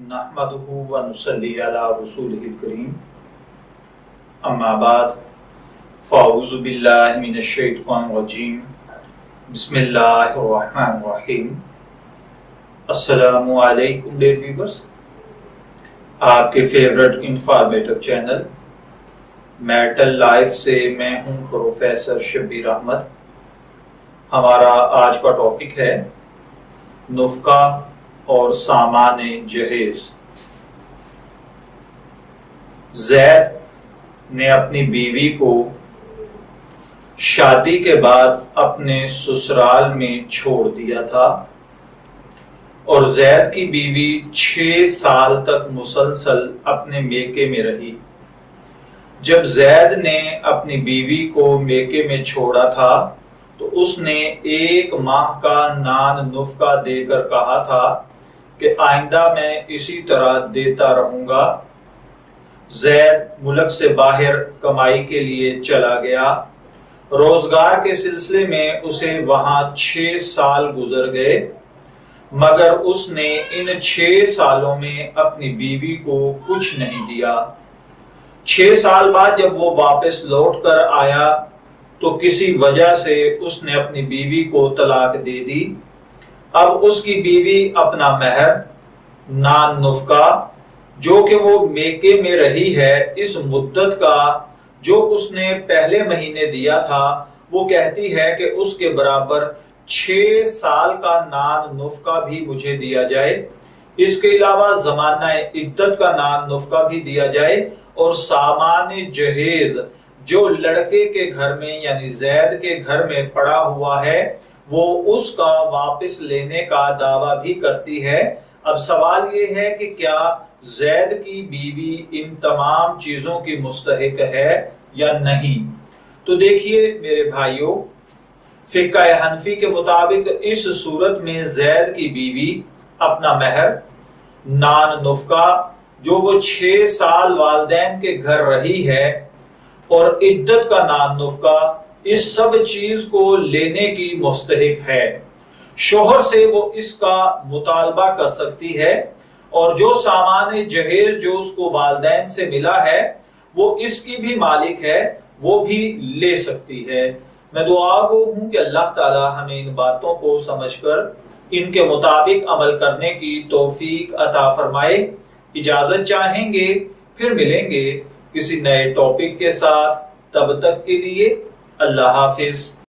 नहमदुहु व नुसल्ली अला रसूलिहिल करीम अम्मा बाद फ़अऊज़ु बिल्लाहि मिनश शैतानिर रजीम बिस्मिल्लाहिर रहमानिर रहीम। अस्सलामु अलैकुम डियर व्यूअर्स, आपके favourite informative channel marital life से मैं हूं प्रोफेसर शब्बीर अहमद। हमारा आज का टॉपिक है नुफ़्का और सामान जहेज। ज़ैद ने अपनी बीवी को शादी के बाद अपने ससुराल में छोड़ दिया था और ज़ैद की बीवी 6 साल तक मुसलसल अपने मेके में रही। जब ज़ैद ने अपनी बीवी को मेके में छोड़ा था तो उसने 1 माह का नान नुफ़्का देकर कहा था कि आइंदा मैं इसी तरह देता रहूंगा। ज़ैद मुल्क से बाहर कमाई के लिए चला गया। रोजगार के सिलसिले में उसे वहां 6 साल गुजर गए, मगर उसने इन 6 सालों में अपनी बीवी को कुछ नहीं दिया। 6 साल बाद जब वो वापस लौट कर आया तो किसी वजह से उसने अपनी बीवी को तलाक दे दी। अब उसकी बीवी अपना महर नान नुफ़्का जो कि वो मेके में रही है, इस मुद्दत का जो उसने पहले महीने दिया था, वो कहती है कि उसके बराबर 6 साल का नान नुफ़्का भी मुझे दिया जाए। इसके अलावा ज़माना इद्दत का नान नुफ़्का भी दिया जाए और सामान जहेज जो लड़के के घर में यानी ज़ैद के घर में पड़ा हुआ है वो उसका वापस लेने का दावा भी करती है। अब सवाल ये है कि क्या ज़ैद की बीवी इन तमाम चीजों की मुस्तहिक है या नहीं। तो देखिए मेरे भाइयों, फ़िक़्ह हनफी के मुताबिक इस सूरत में ज़ैद की बीवी अपना महर नान नुफ़्का जो वो 6 साल वालिदैन के घर रही है और इद्दत का नान नुफ़्का, इस सब चीज को लेने की मुस्तहिक है। शोहर से वो इसका मुतालबा कर सकती है और जो सामान जहेज जो उसको वालिदैन से मिला है वो इसकी भी मालिक है, वो भी ले सकती है। मैं दुआ गो हूं कि अल्लाह ताला हमें इन बातों को समझकर इनके मुताबिक अमल करने की तौफीक अता फरमाए। इजाजत चाहेंगे, फिर मिलेंगे किसी नए टॉपिक के साथ। तब तक के लिए अल्लाह हाफिज।